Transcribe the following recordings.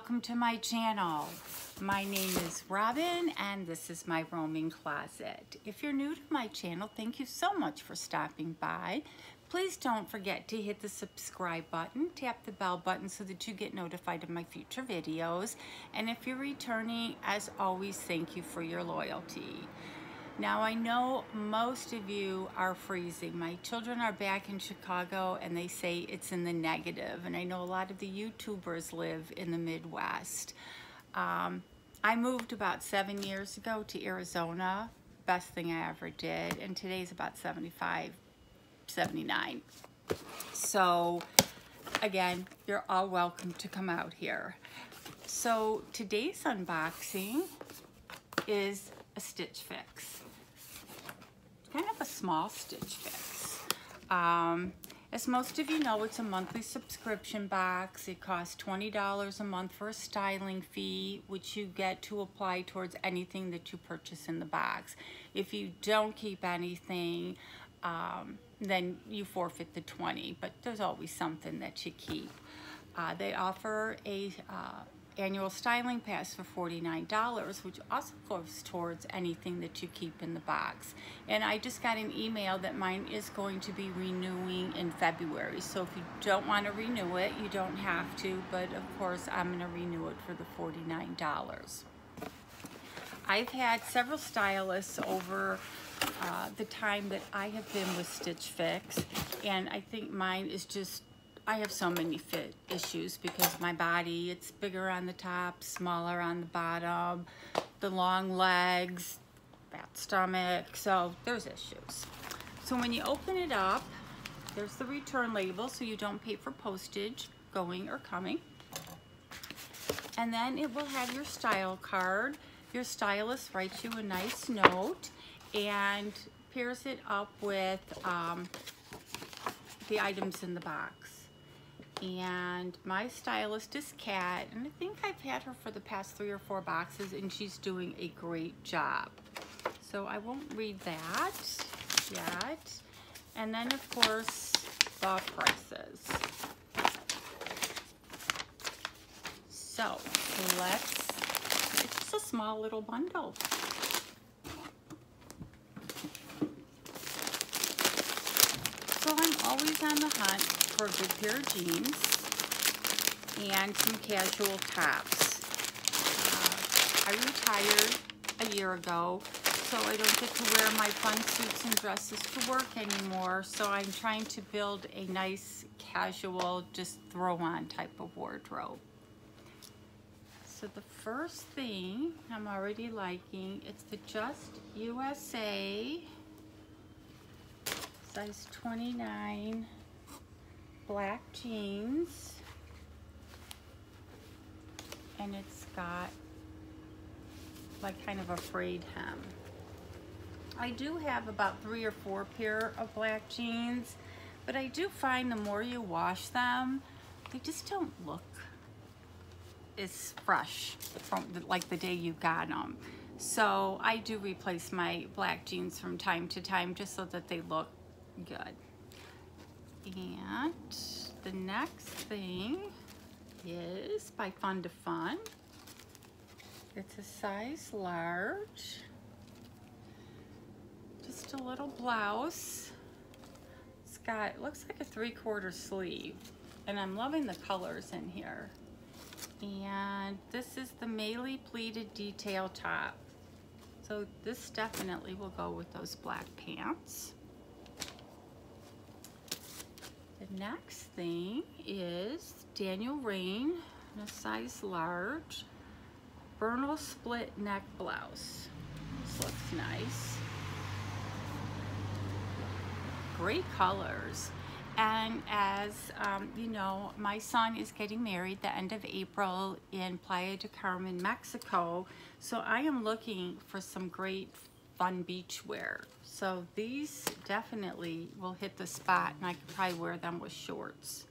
welcome to my channel. My name is Robin and this is my roaming closet. If you're new to my channel, thank you so much for stopping by. Please don't forget to hit the subscribe button, tap the bell button so that you get notified of my future videos. And if you're returning, as always, thank you for your loyalty. Now I know most of you are freezing. My children are back in Chicago and they say it's in the negative. And I know a lot of the YouTubers live in the Midwest. I moved about 7 years ago to Arizona. Best thing I ever did. And today's about 75, 79. So again, you're all welcome to come out here. So today's unboxing is a Stitch Fix. Kind of a small Stitch Fix. As most of you know, it's a monthly subscription box. It costs $20 a month for a styling fee, which you get to apply towards anything that you purchase in the box. If you don't keep anything, then you forfeit the $20, but there's always something that you keep. They offer a annual styling pass for $49, which also goes towards anything that you keep in the box. And I just got an email that mine is going to be renewing in February. So if you don't want to renew it, you don't have to, but of course I'm going to renew it for the $49. I've had several stylists over the time that I have been with Stitch Fix, and I think mine is just, I have so many fit issues because my body, it's bigger on the top, smaller on the bottom, the long legs, fat stomach, so there's issues. So when you open it up, there's the return label so you don't pay for postage going or coming. And then it will have your style card. Your stylist writes you a nice note and pairs it up with the items in the box. And my stylist is Kat, and I think I've had her for the past 3 or 4 boxes, and she's doing a great job. So I won't read that yet. And then of course, the prices. So it's just a small little bundle. So I'm always on the hunt for a good pair of jeans and some casual tops. I retired a year ago, so I don't get to wear my fun suits and dresses to work anymore, so I'm trying to build a nice casual, just throw on type of wardrobe. So the first thing I'm already liking, it's the Just USA size 29 black jeans, and it's got like kind of a frayed hem. I do have about 3 or 4 pair of black jeans, but I do find the more you wash them, they just don't look as fresh from like the day you got them. So I do replace my black jeans from time to time just so that they look good. And the next thing is by Fun to Fun. It's a size large. Just a little blouse. It's got, it looks like a 3/4 sleeve. And I'm loving the colors in here. And this is the Melee pleated detail top. So this definitely will go with those black pants. The next thing is Daniel Rain in a size large, Bernal split neck blouse. This looks nice. Great colors. And as you know, my son is getting married the end of April in Playa del Carmen, Mexico. So I am looking for some great fun beach wear. So these definitely will hit the spot, and I could probably wear them with shorts.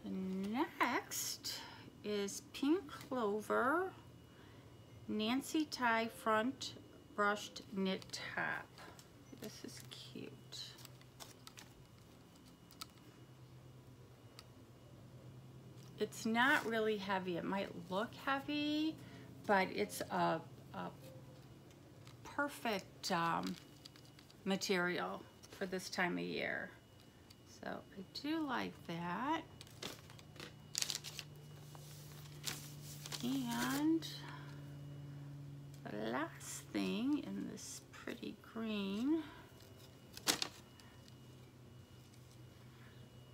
Next is Pink Clover Nancy tie front brushed knit top. This is cute. it's not really heavy. It might look heavy, but it's a perfect material for this time of year. So I do like that. And the last thing in this pretty green,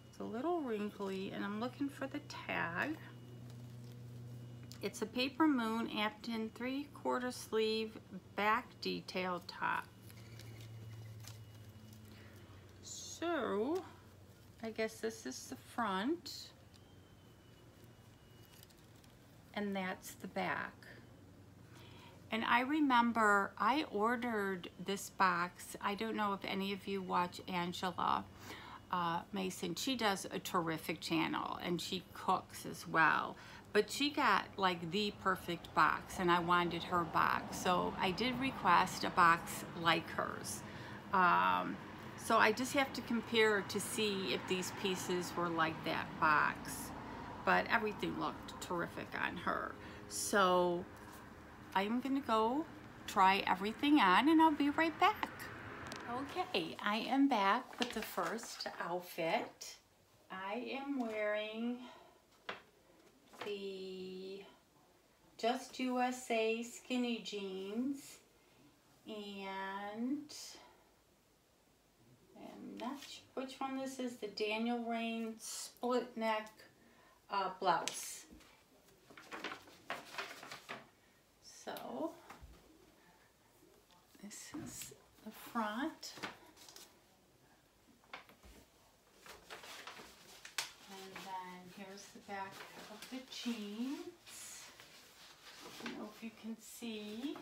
it's a little wrinkly, and I'm looking for the tag. It's a Paper Moon Apton 3/4 sleeve back detail top. So I guess this is the front, and that's the back. And I remember I ordered this box. I don't know if any of you watch Angela Mason. She does a terrific channel, and she cooks as well. But she got like the perfect box, and I wanted her box. So I did request a box like hers. So I just have to compare to see if these pieces were like that box. But everything looked terrific on her. So I'm gonna go try everything on, and I'll be right back. Okay, I am back with the first outfit. I am wearing the Just USA skinny jeans, and I'm not sure which one this is, the Daniel Rain split neck blouse. So this is the front, and then here's the back of the jeans. I don't know if you can see.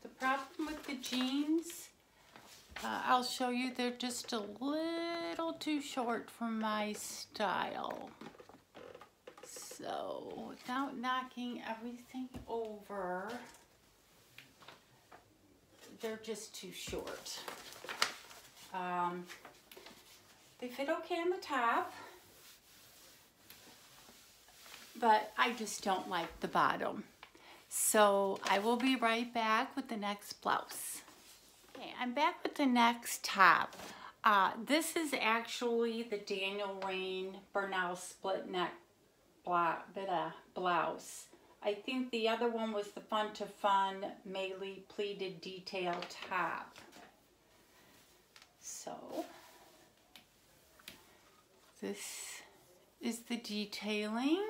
The problem with the jeans, I'll show you, they're just a little too short for my style. So without knocking everything over, they're just too short. They fit okay on the top, but I just don't like the bottom. So I will be right back with the next blouse. Okay, I'm back with the next top. This is actually the Daniel Rain Bernal split neck blouse. I think the other one was the Fun to Fun Melee pleated detail top. So this is the detailing.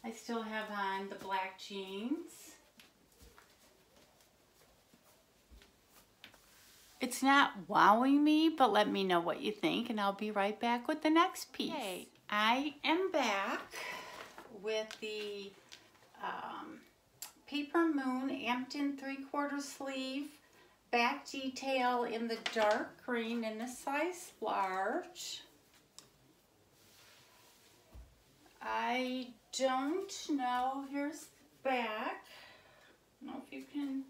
I still have on the black jeans. It's not wowing me, but let me know what you think, and I'll be right back with the next piece. Okay, I am back with the Paper Moon Apton 3/4 sleeve back detail in the dark green in a size large. I don't know, here's the back. I don't know if you can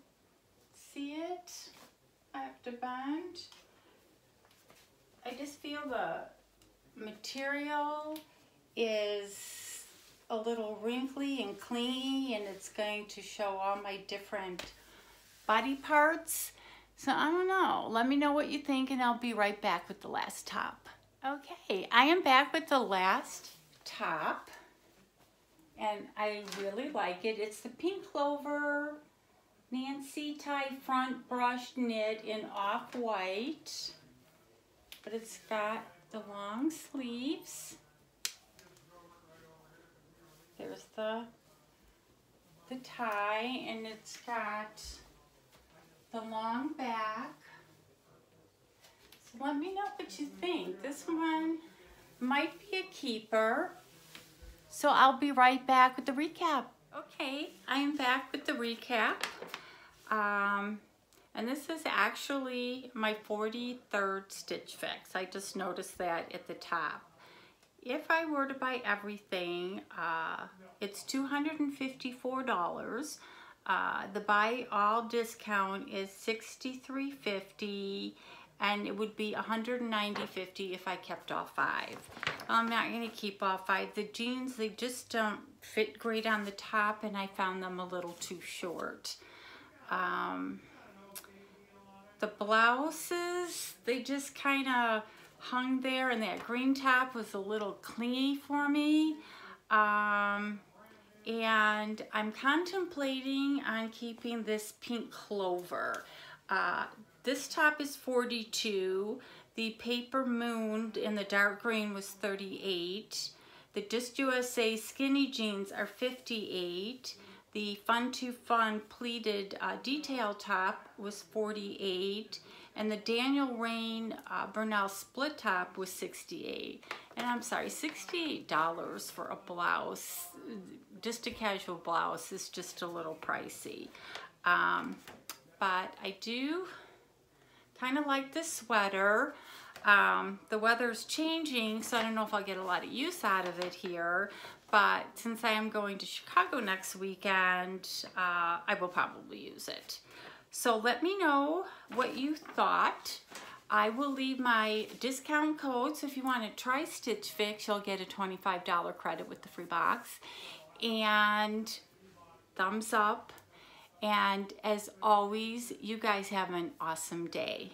see it. I have to bend. I just feel the material is a little wrinkly and clingy, and it's going to show all my different body parts. So I don't know. Let me know what you think, and I'll be right back with the last top. Okay, I am back with the last top, and I really like it. It's the Pink Clover Nancy tie front brushed knit in off-white, but it's got the long sleeves. There's the tie, and it's got the long back. So let me know what you think. This one might be a keeper. So I'll be right back with the recap. Okay, I am back with the recap. And this is actually my 43rd Stitch Fix. I just noticed that at the top. If I were to buy everything, it's $254. The buy all discount is $63.50, and it would be $190.50 if I kept all 5. I'm not going to keep all 5. The jeans, they just don't fit great on the top, and I found them a little too short. The blouses, they just kind of hung there, and that green top was a little clingy for me. And I'm contemplating on keeping this pink clover. This top is $42. The Paper Moon in the dark green was $38. The Just USA skinny jeans are $58. The Fun to Fun pleated detail top was $48. And the Daniel Rain Burnell split top was $68. And I'm sorry, $68 for a blouse, just a casual blouse, is just a little pricey. But I do kind of like this sweater. The weather's changing, so I don't know if I'll get a lot of use out of it here. But since I am going to Chicago next weekend, I will probably use it. So let me know what you thought. I will leave my discount code, so if you want to try Stitch Fix, you'll get a $25 credit with the free box. And thumbs up. And as always, you guys have an awesome day.